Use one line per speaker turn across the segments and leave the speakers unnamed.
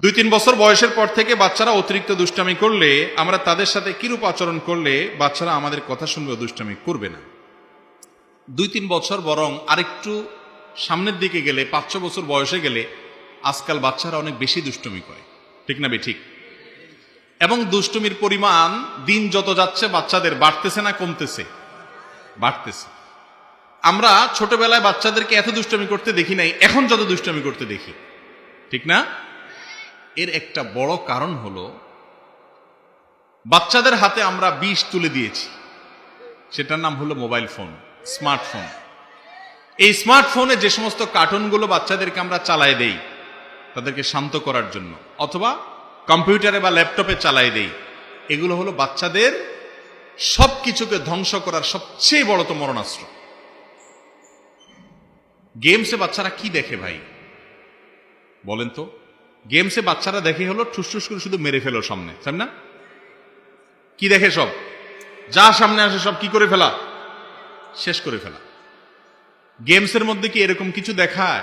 2-3 বছর বয়সের পর থেকে বাচ্চারা অতিরিক্ত দুষ্টামি করলে আমরা তাদের সাথে কিরূপ আচরণ করলে বাচ্চারা আমাদের কথা শুনবে, দুষ্টামি করবে না। 2-3 বছর বরং আরেকটু সামনের দিকে গেলে 5-6 বছর বয়সে গেলে আজকাল বাচ্চারা অনেক বেশি দুষ্টুমি করে, ঠিক না ঠিক? এবং দুষ্টুমির পরিমাণ দিন যত যাচ্ছে বাচ্চাদের বাড়তেছে না কমতেছে? বাড়তেছে। আমরা ছোটবেলায় বাচ্চাদেরকে এত দুষ্টুমি করতে দেখি নাই, এখন যত দুষ্টুমি করতে দেখি, ঠিক না? এর একটা বড় কারণ হলো বাচ্চাদের হাতে আমরা বিষ তুলে দিয়েছি, সেটার নাম হলো মোবাইল ফোন, স্মার্টফোন। এই স্মার্টফোনে যে সমস্ত কার্টুনগুলো বাচ্চাদেরকে আমরা চালাই দেই তাদেরকে শান্ত করার জন্য, অথবা কম্পিউটারে বা ল্যাপটপে চালাই দেই, এগুলো হলো বাচ্চাদের সবকিছুকে ধ্বংস করার সবচেয়ে বড়তম মরণাস্ত্র। গেমসে বাচ্চারা কি দেখে ভাই বলেন তো? গেমসে বাচ্চারা দেখে হলো ঠুসঠুস করে শুধু মেরে ফেলো সামনে, তাই না? কি দেখে? সব যা সামনে আসে সব কি করে ফেলা, শেষ করে ফেলা। গেমসের মধ্যে কি এরকম কিছু দেখায়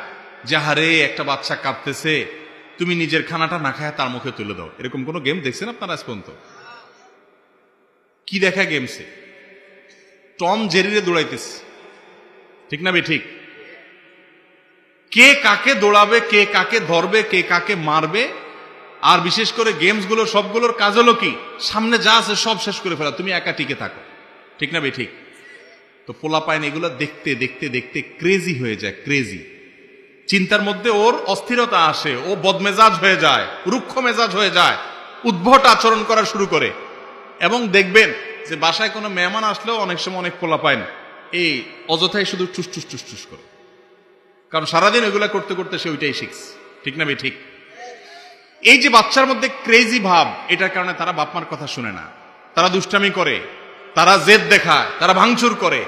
যে হারে একটা বাচ্চা কাঁদতেছে, তুমি নিজের খানাটা না খায় তার মুখে তুলে দাও? এরকম কোন গেম দেখছেন আপনারা আজ পর্যন্ত? কি দেখায় গেমসে? টম জেরিরে দৌড়াইতেছে, ঠিক না ঠিক? কে কাকে দৌড়াবে, কে কাকে ধরবে, কে কাকে মারবে। আর বিশেষ করে গেমসগুলো সবগুলোর কাজ হলো কি, সামনে যা আছে সব শেষ করে ফেলা, তুমি একা টিকে থাকো, ঠিক না ঠিক? তো পোলাপাইন এগুলো দেখতে দেখতে দেখতে ক্রেজি হয়ে যায়, ক্রেজি। চিন্তার মধ্যে ওর অস্থিরতা আসে, ও বদমেজাজ হয়ে যায়, রুক্ষ মেজাজ হয়ে যায়, উদ্ভট আচরণ করা শুরু করে। এবং দেখবেন যে বাসায় কোনো মেহমান আসলেও অনেক সময় অনেক পোলাপাইন এই অযথাই শুধু টুস টুস টুস টুস করে, কারণ সারাদিন ওইগুলা করতে করতে সে ওইটাই শিখছে, ঠিক না ঠিক? এই যে বাচ্চার মধ্যে ক্রেজি ভাব, এটার কারণে তারা বাপমার কথা শুনে না, তারা দুষ্টামি করে, তারা জেদ দেখায়, তারা ভাঙচুর করে।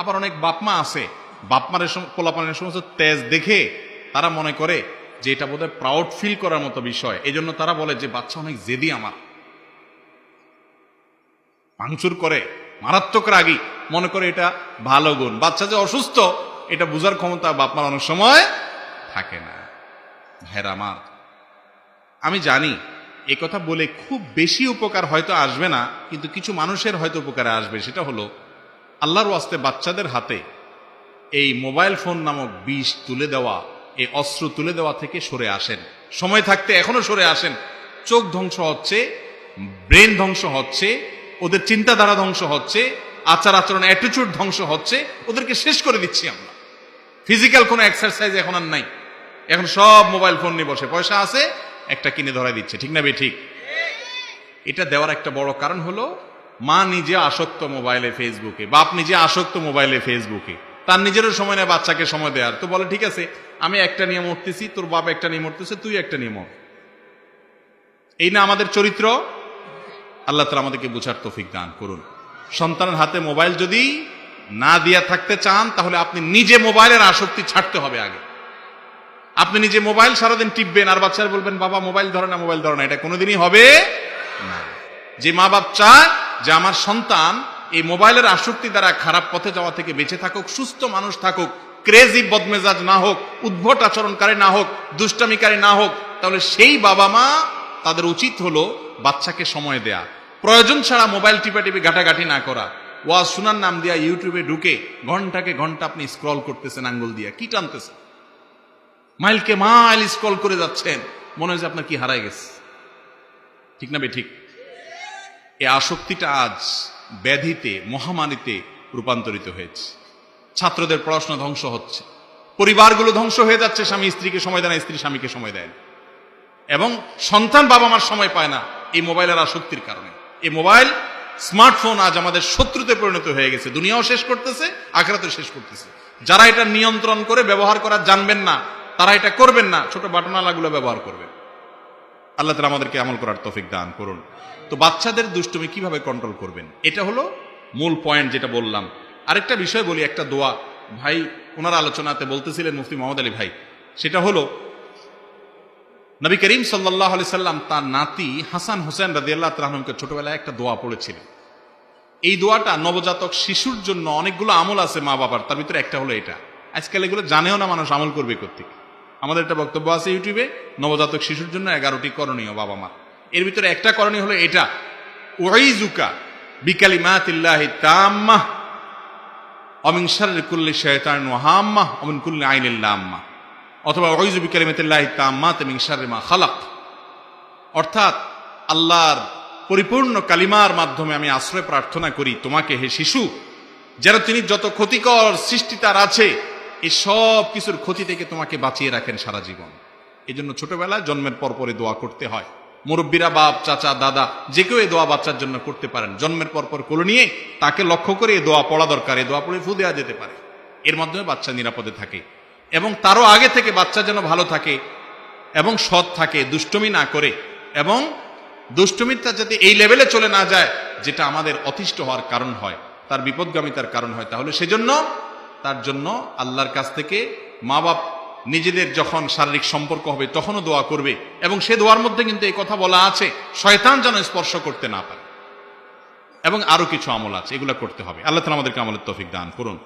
আবার অনেক বাপমা আছে, বাপমার পোলাপানের সমস্ত তেজ দেখে তারা মনে করে যে এটা বোধহয় প্রাউড ফিল করার মতো বিষয়, এই জন্য তারা বলে যে বাচ্চা অনেক জেদি, আমার ভাঙচুর করে, মারাত্মক রাগী, মনে করে এটা ভালো গুণ। বাচ্চা যে অসুস্থ এটা বুঝার ক্ষমতা বাপমার অনেক সময় থাকে না। ভাইরা আমার, আমি জানি এই কথা বলে খুব বেশি উপকার হয়তো আসবে না, কিন্তু কিছু মানুষের হয়তো উপকারে আসবে। সেটা হলো আল্লাহর ওয়াস্তে বাচ্চাদের হাতে এই মোবাইল ফোন নামক বিষ তুলে দেওয়া, এই অস্ত্র তুলে দেওয়া থেকে সরে আসেন। সময় থাকতে এখনো সরে আসেন। চোখ ধ্বংস হচ্ছে, ব্রেন ধ্বংস হচ্ছে, ওদের চিন্তাধারা ধ্বংস হচ্ছে, আচার আচরণ অ্যাটিটিউড ধ্বংস হচ্ছে, ওদেরকে শেষ করে দিচ্ছি আমরা। ফিজিক্যাল কোনো এক্সারসাইজ এখন আর নাই, এখন সব মোবাইল ফোন নিয়ে বসে, পয়সা আছে একটা কিনে ধরাই দিচ্ছে, ঠিক না ঠিক? এটা দেওয়ার একটা বড় কারণ হলো মা নিজে আসক্ত মোবাইলে, ফেসবুকে, বাপ নিজে আসক্ত মোবাইলে, ফেসবুকে, তার নিজেরও সময় নেই বাচ্চাকে সময় দেওয়ার। তো বলে ঠিক আছে, আমি একটা নিয়ে মরতেছি, তোর বাপ একটা নিয়ে মরতেছে, তুই একটা নিয়ে মর। এই না আমাদের চরিত্র? আল্লাহ তাআলা আমাদেরকে বুঝার তৌফিক দান করুন। সন্তানের হাতে মোবাইল যদি না দিয়া থাকতে চান, তাহলে আপনি নিজে মোবাইলের আসক্তি ছাড়তে হবে আগে। আপনি নিজে মোবাইল সারাদিন টিপবেন আর বাচ্চারা বলবেন বাবা মোবাইল ধরে না, মোবাইল ধরে না, এটা কোনোদিনই হবে না। যে মা বাপ চায় যে আমার সন্তান এই মোবাইলের আসক্তি দ্বারা খারাপ পথে যাওয়া থেকে বেঁচে থাকুক, সুস্থ মানুষ থাকুক, ক্রেজি বদমেজাজ না হোক, উদ্ভট আচরণকারী না হোক, দুষ্টামিকারী না হোক, তাহলে সেই বাবা মা তাদের উচিত হলো বাচ্চাকে সময় দেয়া, প্রয়োজন ছাড়া মোবাইল টিপাটিপি ঘাটাঘাটি না করা। ওয়াজ শোনার নাম দিয়া ইউটিউবে ঢুকে ঘন্টাকে ঘন্টা আপনি স্ক্রল করতেছেন, আঙ্গুল দিয়া কি টানতেছেন, মাইলকে মাইল স্ক্রল করে যাচ্ছেন, মনে হয় যে আপনার কি হারায় গেছে, ঠিক না ঠিক? এই আসক্তিটা আজ ব্যাধিতে, মহামারীতে রূপান্তরিত হয়েছে। ছাত্রদের পড়াশোনা ধ্বংস হচ্ছে, পরিবারগুলো ধ্বংস হয়ে যাচ্ছে, স্বামী স্ত্রীকে সময় দেয় না, স্ত্রী স্বামীকে সময় দেয় না, এবং সন্তান বাবা মার সময় পায় না এই মোবাইলের আসক্তির কারণে। এই মোবাইল স্মার্টফোন আজ আমাদের শত্রুতে পরিণত হয়ে গেছে, দুনিয়াও শেষ করতেছে, আখিরাতেও শেষ করতেছে। যারা এটা নিয়ন্ত্রণ করে ব্যবহার করা জানবেন না, তারা এটা করবেন না, ছোট বাটনালাগুলো ব্যবহার করবেন। আল্লাহ তাআলা আমাদেরকে আমল করার তৌফিক দান করুন। তো বাচ্চাদের দুষ্টুমি কিভাবে কন্ট্রোল করবেন, এটা হলো মূল পয়েন্ট যেটা বললাম। আরেকটা বিষয় বলি, একটা দোয়া ভাই ওনার আলোচনাতে বলতেছিলেন মুফতি মোহাম্মদ আলী ভাই, সেটা হলো নবী করিম সাল্লাল্লাহু আলাইহি সাল্লাম তার নাতি হাসান হোসেন রাদিয়াল্লাহু তাআলা আনহুকে ছোটবেলায় একটা দোয়া পড়েছিলেন। এই দোয়াটা নবজাতক শিশুর জন্য অনেকগুলো আমল আছে মা বাবার, তার ভিতরে একটা হলো এটা। আজকাল এগুলো জানেও না মানুষ, আমল করবে কোত্থেকে? আমাদের একটা বক্তব্য আছে ইউটিউবে, নবজাতক শিশুর জন্য 11টি করণীয় বাবা মা। এর ভিতরে একটা করণীয় হলো এটা, উইজুকা বিকালিমাতিল্লাহি তাম্মাহ ওয়া মিন শাররি কুল্লি শাইতানিন ওয়া হাম্মাহ ওয়া মিন কুল্লি আইনিন লাম্মাহ, অথবা উইজু বিকালিমাতিল্লাহি তাম্মাতি মিন শাররি মা খালাক। অর্থাৎ আল্লাহর পরিপূর্ণ কালিমার মাধ্যমে আমি আশ্রয় প্রার্থনা করি তোমাকে হে শিশু, যেন তিনি যত ক্ষতিকর সৃষ্টি তার আছে এই সব কিছুর ক্ষতি থেকে তোমাকে বাঁচিয়ে রাখেন সারা জীবন। এই জন্য ছোটবেলায় জন্মের পরপরে দোয়া করতে হয়। মুরব্বীরা, বাপ, চাচা, দাদা যে কেউ এই দোয়া বাচ্চার জন্য করতে পারেন। জন্মের পরপর কোলে নিয়ে তাকে লক্ষ্য করে এই দোয়া পড়া দরকার। এই দোয়া পড়ে ফু দেওয়া যেতে পারে, এর মাধ্যমে বাচ্চা নিরাপদে থাকে এবং তারও আগে থেকে বাচ্চা যেন ভালো থাকে এবং সৎ থাকে, দুষ্টমি না করে, এবং দুষ্টমিটা যাতে এই লেভেলে চলে না যায় যেটা আমাদের অতিষ্ঠ হওয়ার কারণ হয়, তার বিপদগামিতার কারণ হয়। তাহলে সেজন্য তার জন্য আল্লাহর কাছ থেকে মা বাপ নিজেদের যখন শারীরিক সম্পর্ক হবে তখনও দোয়া করবে, এবং সে দোয়ার মধ্যে কিন্তু এই কথা বলা আছে শয়তান যেন স্পর্শ করতে না পারে, এবং আরো কিছু আমল আছে, এগুলো করতে হবে। আল্লাহ তাআলা আমাদেরকে আমলের তৌফিক দান করুন।